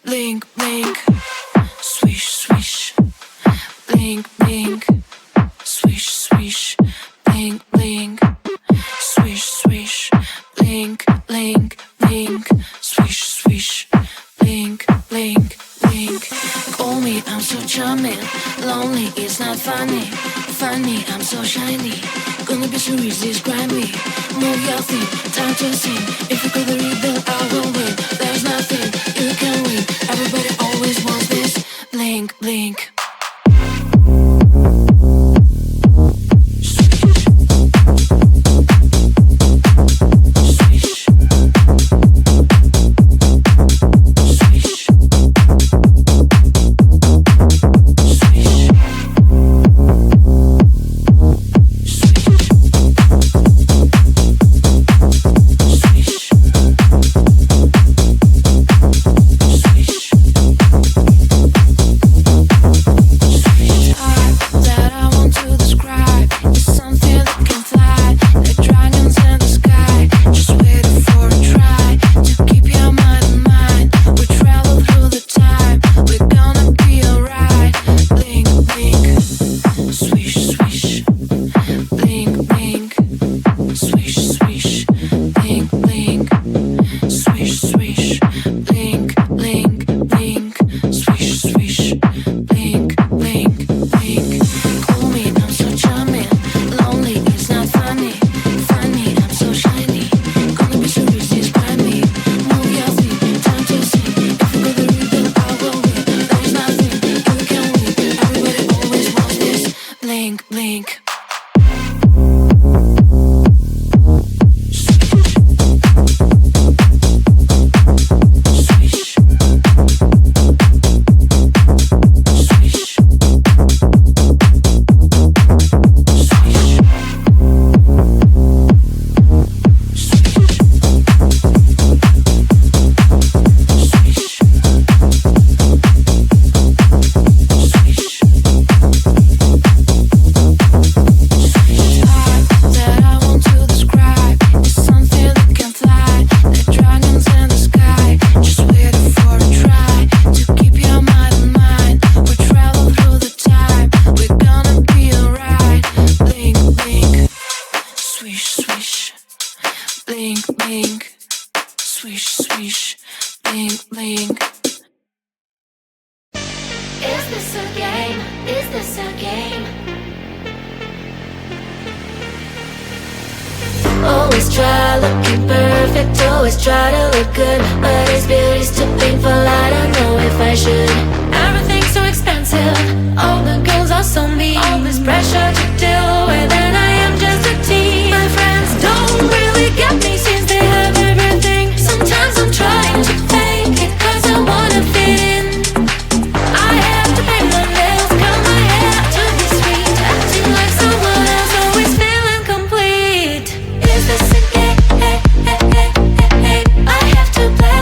blink, blink, swish, swish, blink, blink, swish, swish, blink, blink, swish, swish, blink, blink, blink, swish, swish, blink, blink, blink. Call me, I'm so charming. Lonely, it's not funny. Funny, I'm so shiny. Gonna be so easy, describe me. Move your feet, time to sing. If you go the rhythm, I will win. There's nothing you can win. Everybody always wants this. Blink, blink. Always try looking perfect, always try to look good, but it's beauty's too painful, I don't know if I should. Everything's so expensive, all the girls are so mean, all this pressure to deal with, and I am just a teen. My friends don't really get me since they have everything. Sometimes I'm trying to fake it cause I wanna fit in. I have to pay my bills, cut my hair to be sweet, acting like someone else, always feeling complete. Is this a game? I have to play.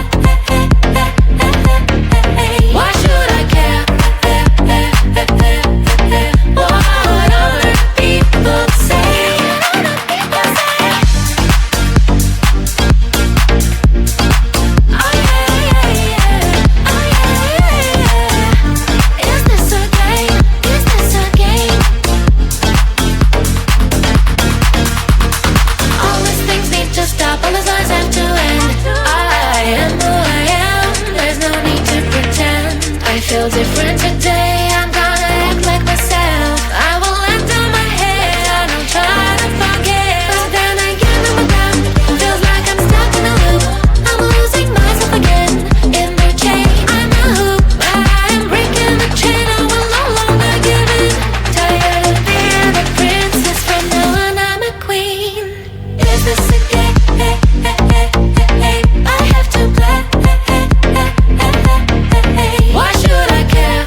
Why should I care? What other people say? Oh yeah. Is this a game? Is this a game? All these things need to stop, all these lies have to end. I am who I am, there's no need to pretend. I feel different today, I'm gonna act like myself. I will let down my head, I don't try to forget. But then again, I'm down, feels like I'm stuck in a loop. I'm losing myself again, in the chain. I'm a hoop, but I am breaking the chain, I will no longer give in. Tired of being a princess, from now on I'm a queen. Is this a game? I have to play. Why should I care?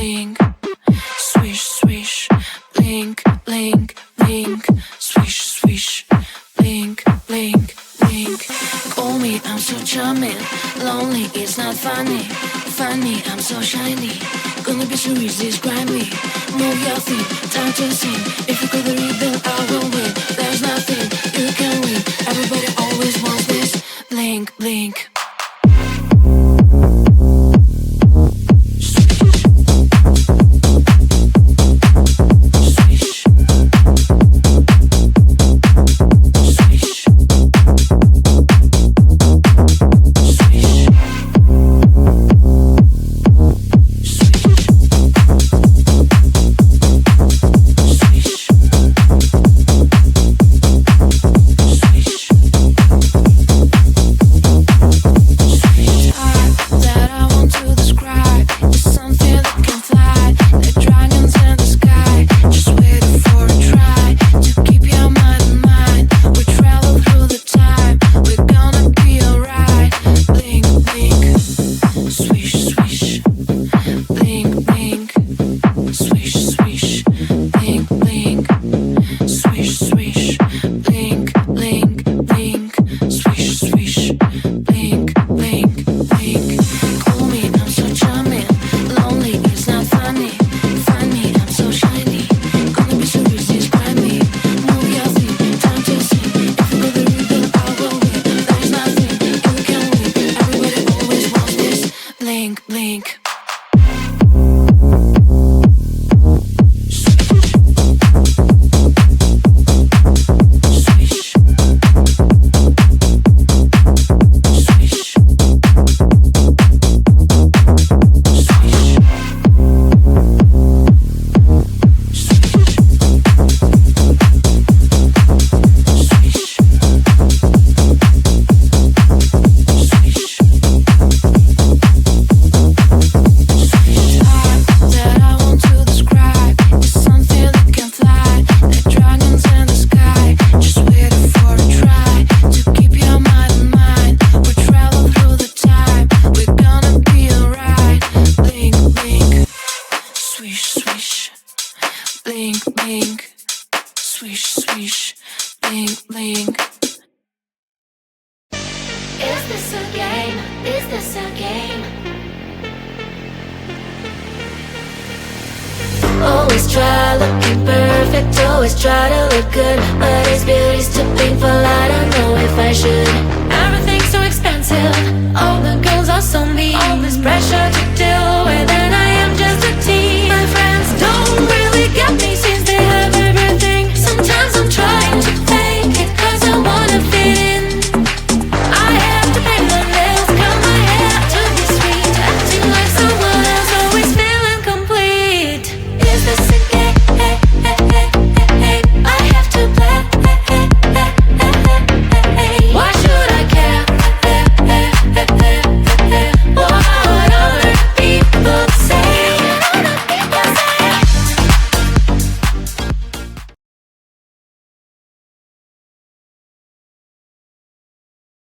blink. Swish, swish, blink, blink, blink. Swish, swish, blink, blink, blink. Call me, I'm so charming. Lonely, it's not funny. Funny, I'm so shiny. Gonna be so easy, describe me. Move your feet, time to sing. If you got the rhythm, I will win. There's nothing you can win. Everybody always wants this. Blink, blink. Always try looking perfect, always try to look good, but is beauty's too painful? I don't know if I should. Everything's so expensive, all the girls are so mean. All this pressure to do